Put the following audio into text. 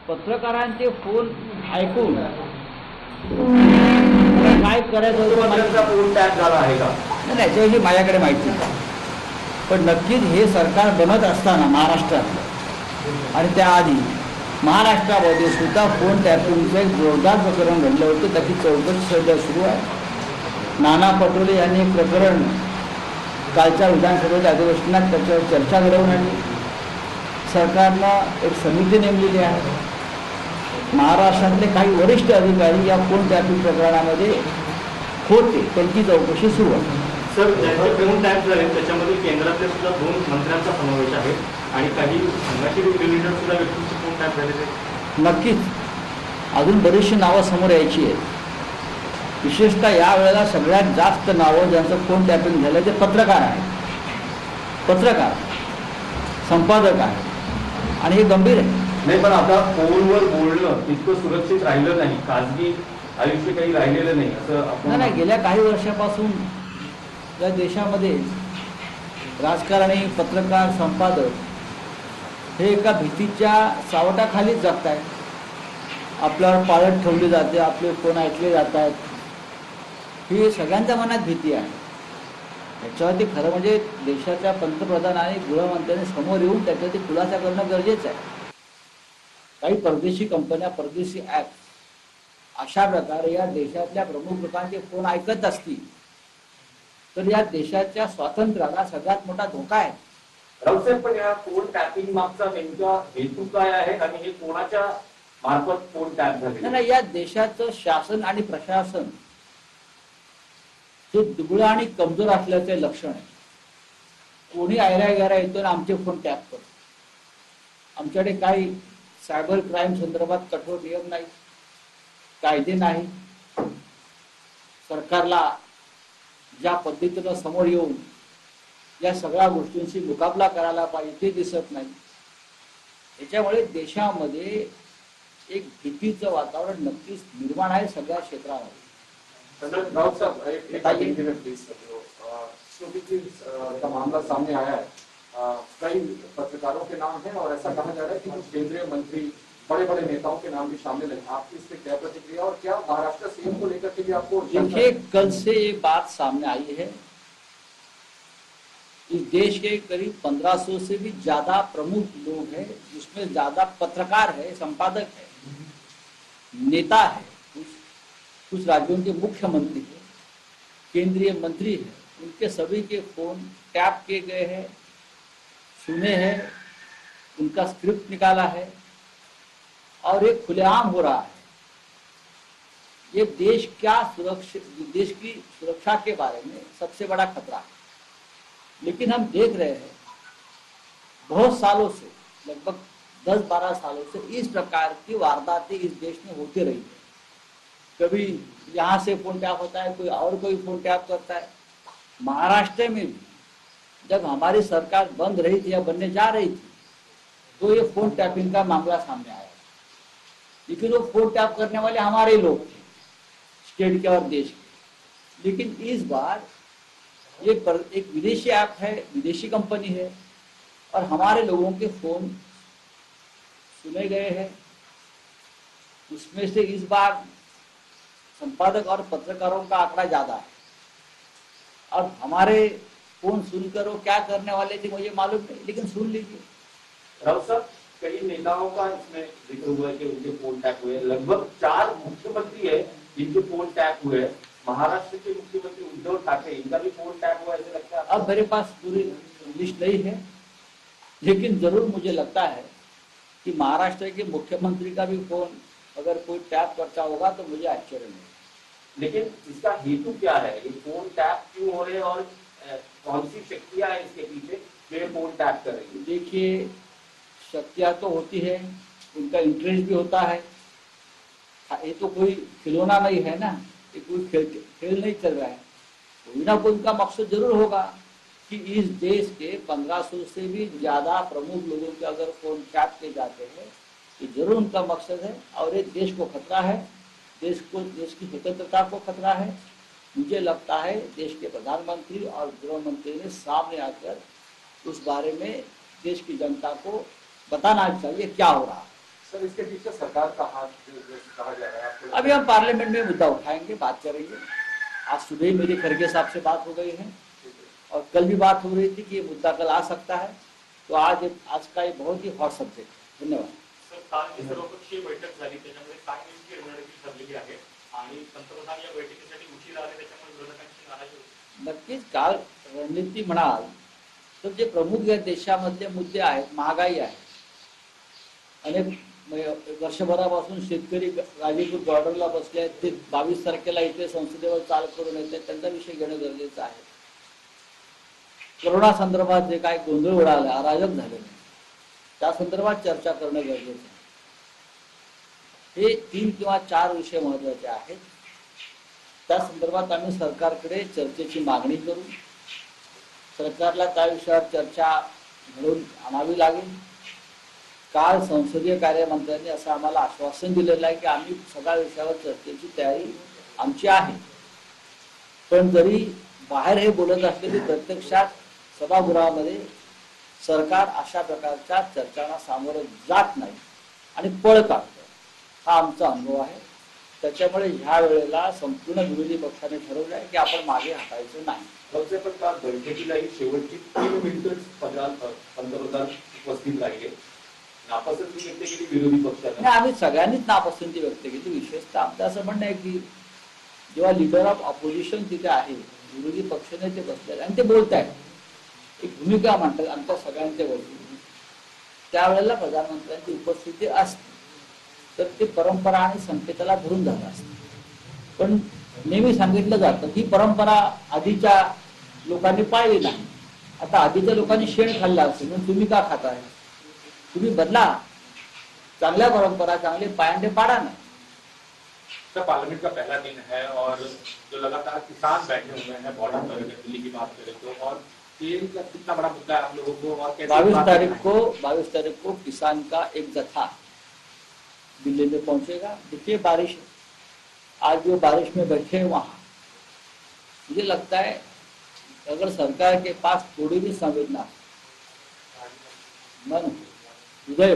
पत्रकारांचे phone ऐकून काय करायचं फोन टॅप झाला आहे का? नाही, याच्याविषयी माझ्याकडे माहिती नाही. पण नक्कीच हे सरकार बनत असताना महाराष्ट्रात आणि त्याआधी महाराष्ट्रामध्ये सुद्धा फोन टॅपिंगचं एक जोरदार प्रकरण घडलं होतं. त्याची चौकशी सध्या सुरू आहे. नाना पटोले यांनी एक प्रकरण कालच्या विधानसभेच्या अधिवेशनात त्याच्यावर चर्चा घडवून आणली. सरकारनं एक समिती नेमलेली आहे. महाराष्ट्रातले काही वरिष्ठ अधिकारी या फोन टॅपिंग प्रकरणामध्ये होते, त्यांची चौकशी सुरू आहे. सर, ज्यांचे फोन टॅप झाले त्याच्यामध्ये केंद्रातले सुद्धा 2 मंत्र्यांचा समावेश आहे आणि काही संघाचे लिडर सुद्धा व्यक्तींचे फोन टॅप झालेले. नक्कीच अजून बरीचशी नावं समोर यायची आहेत. विशेषतः यावेळेला सगळ्यात जास्त नावं ज्यांचं फोन टॅपिंग झालं ते पत्रकार आहेत. पत्रकार, संपादक आहेत आणि हे गंभीर आहे. नाही, पण आता फोनवर बोलणं इतकं सुरक्षित राहिलं नाही, खाजगी आयुष्य काही राहिलेलं नाही असं आपण. नाही, गेल्या काही वर्षापासून या देशामध्ये राजकारणी, पत्रकार, संपादक हे एका भीतीच्या सावटाखालीच जगत आहेत. आपल्यावर पाळत ठेवली जाते, आपले फोन ऐकले जात आहेत, ही सगळ्यांच्या मनात भीती आहे. याच्यावरती खरं म्हणजे देशाच्या पंतप्रधान आणि गृहमंत्र्यांनी समोर येऊन त्याच्यावरती खुलासा करणं गरजेचं आहे. काही परदेशी कंपन्या, परदेशी ॲप अशा प्रकारे या देशातल्या प्रमुख लोकांचे फोन ऐकत असतील तर या देशाच्या स्वातंत्र्याला सगळ्यात मोठा धोका आहे. रावसाहेब, पण या फोन टॅपिंग मागचा नेमका हेतू काय आहे आणि हे कोणाच्या मार्फत फोन टॅप झाले? नाही, या देशाचं शासन आणि प्रशासन हे दुबळं आणि कमजोर असल्याचे लक्षण आहे. कोणी आयरा गैरा येतो आणि आमचे फोन टॅप करतो. आमच्याकडे काही सायबर क्राईम संदर्भात कठोर नियम नाही, कायदे नाही. सरकारला ज्या पद्धतीनं समोर येऊन या सगळ्या गोष्टींशी मुकाबला करायला पाहिजे ते दिसत नाही. याच्यामुळे देशामध्ये एक भीतीचं वातावरण नक्कीच निर्माण आहे सगळ्या क्षेत्रामध्ये. का मामला सामने आया है, कई पत्रकारों के नाम हैं और ऐसा कहा जा रहा है कि कुछ केंद्रीय मंत्री, बड़े बड़े नेताओं के नाम भी शामिल हैं. आपकी इस पे क्या प्रतिक्रिया और क्या महाराष्ट्र सीएम को लेकर के भी आपको? देखिए, कल से ये बात सामने आई है. इस देश के करीब 1500 से भी ज्यादा प्रमुख लोग हैं, जिसमें ज्यादा पत्रकार है, संपादक है, नेता है, कुछ राज्यों के मुख्यमंत्री है, केंद्रीय मंत्री है. उनके सभी के फोन टैप किए गए हैं, सुने हैं, उनका स्क्रिप्ट निकाला है और ये खुलेआम हो रहा है. ये देश की सुरक्षा के बारे में सबसे बड़ा खतरा है. लेकिन हम देख रहे हैं बहुत सालों से, लगभग 10-12 सालों से इस प्रकार की वारदातें इस देश में होती रही है. कभी यहाँ से फोन टैप होता है, कोई फोन टैप करता है. महाराष्ट्र में भी जब हमारी सरकार बंद रही थी या बनने जा रही थी तो ये फोन टैपिंग का मामला सामने आया. लेकिन वो फोन टैप करने वाले हमारे लोग थे, स्टेट के और देश के. लेकिन इस बार ये एक विदेशी ऐप है, विदेशी कंपनी है और हमारे लोगों के फोन सुने गए हैं. उसमें से इस बार संपादक और पत्रकारों का आंकड़ा ज्यादा है. और हमारे फोन सुनकर वो क्या करने वाले थे मुझे मालूम नहीं, लेकिन सुन लीजिए. राव साहब, कई नेताओं का इसमें जिक्र हुआ है कि उनके फोन टैप हुए. लगभग 4 मुख्यमंत्री है जिनके फोन टैप हुए. महाराष्ट्र के मुख्यमंत्री उद्धव ठाकरे, इनका भी फोन टैप हुआ ऐसे लगता है? अब मेरे पास पूरी लिस्ट नहीं है, लेकिन जरूर मुझे लगता है कि महाराष्ट्र के मुख्यमंत्री का भी फोन अगर कोई टैप करता होगा तो मुझे आश्चर्य नहीं. लेकिन इसका हेतु क्या है? ये फोन टैप क्यों हो रहे हैं और कौन सी शक्तियां हैं इसके पीछे जो ये फोन टैप कर रही है? देखिए, शक्तियां तो होती है, उनका इंटरेस्ट भी होता है. ये तो कोई खिलौना नहीं है ना, ये कोई खेल नहीं चल रहा है. कोई ना कोई उनका मकसद जरूर होगा कि इस देश के 1500 से भी ज्यादा प्रमुख लोगों के अगर फोन टैप किए जाते हैं, ये जरूर उनका मकसद है. और ये देश को खतरा है, देश की स्वतंत्रता को खतरा है. मुझे लगता है देश के प्रधानमंत्री और गृह मंत्री ने सामने आकर उस बारे में देश की जनता को बताना चाहिए क्या हो रहा है. सर इसके पीछे सरकार का हाथ जो कहा जा रहा है आपको अभी हम पार्लियामेंट में मुद्दा उठाएंगे, बात करेंगे। आज सुबह ही मेरी खड़गे साहब से बात हो गई है और कल भी बात हो रही थी कि ये मुद्दा कल आ सकता है। तो आज का एक बहुत ही हॉट सब्जेक्ट है। धन्यवाद सर। काल जी सर्वपक्षीय बैठक झाली, त्याच्यामध्ये काय नेमकी रणनीती ठरलेली आहे आणि पंतप्रधान या बैठकीसाठी उशीर आले, त्याच्यामुळे विरोधकांची नाराजी होती? नक्कीच काल रणनीती म्हणाल तर जे प्रमुख या देशामधले मुद्दे आहेत, महागाई आहे, अनेक वर्षभरापासून शेतकरी गाजीपूर बॉर्डरला बसले आहेत, ते 22 तारखेला इथे संसदेवर चाल करून येते, त्यांचा विषय घेणं गरजेचं आहे। कोरोना संदर्भात जे काय गोंधळ उडाला, अराजक झालेले, त्या संदर्भात चर्चा करणं गरजेचं आहे। हे 3 किंवा 4 विषय महत्त्वाचे आहेत। त्या संदर्भात आम्ही सरकारकडे चर्चेची मागणी करू। सरकारला त्या विषयावर चर्चा घडवून आणावी लागेल। काल संसदीय कार्यमंत्र्यांनी असं आम्हाला आश्वासन दिलेलं आहे की आम्ही सगळ्या विषयावर चर्चेची तयारी आमची आहे। पण जरी बाहेर हे बोलत असले की प्रत्यक्षात सभागृहामध्ये सरकार अशा प्रकारच्या चर्चांना सामोरं जात नाही आणि पळ काढतं, हा आमचा अनुभव आहे। त्याच्यामुळे ह्या वेळेला संपूर्ण विरोधी पक्षाने ठरवलं आहे की आपण मागे हटायचं नाही। वलसे पण काल बैठकीलाही शेवटची 3 मिनिटच पंतप्रधान उपस्थित राहिले, नापसंती व्यक्त केली विरोधी पक्षाने। आम्ही सगळ्यांनीच नापसंती व्यक्त केली। विशेषतः आमचं असं म्हणणं आहे की जेव्हा लीडर ऑफ ऑपोजिशन तिथे आहे, विरोधी पक्षनेते बसले आणि ते बोलत आहेत, एक भूमिका मांडतात आमच्या सगळ्यांच्या वतीने, त्यावेळेला प्रधानमंत्र्यांची उपस्थिती असते तर ते परंपरा आणि संकेताला धरून जात असते। पण नेहमी सांगितलं जातं ही परंपरा आधीच्या लोकांनी पाळली नाही। आता आधीच्या लोकांनी शेण खाल्लं असेल म्हणून तुम्ही का खाताय? तुम्ही बदला, चांगल्या परंपरा, चांगले पायंडे पाडा ना। सर, पार्लियामेंट का पहला दिन है और जो लगातार किसान बैठे हुए हैं बॉर्डर पर, दिल्ली की बात करें तो, और तेल का कितना बड़ा मुद्दा है आप लोगों को, और कैसे 22 तारीख को किसान का एक जत्था दिल्ली में पहुंचेगा। देखिए बारिश, आज जो बारिश में बैठे हैं वहां, मुझे लगता है अगर सरकार के पास थोड़ी भी संवेदना, मन, हृदय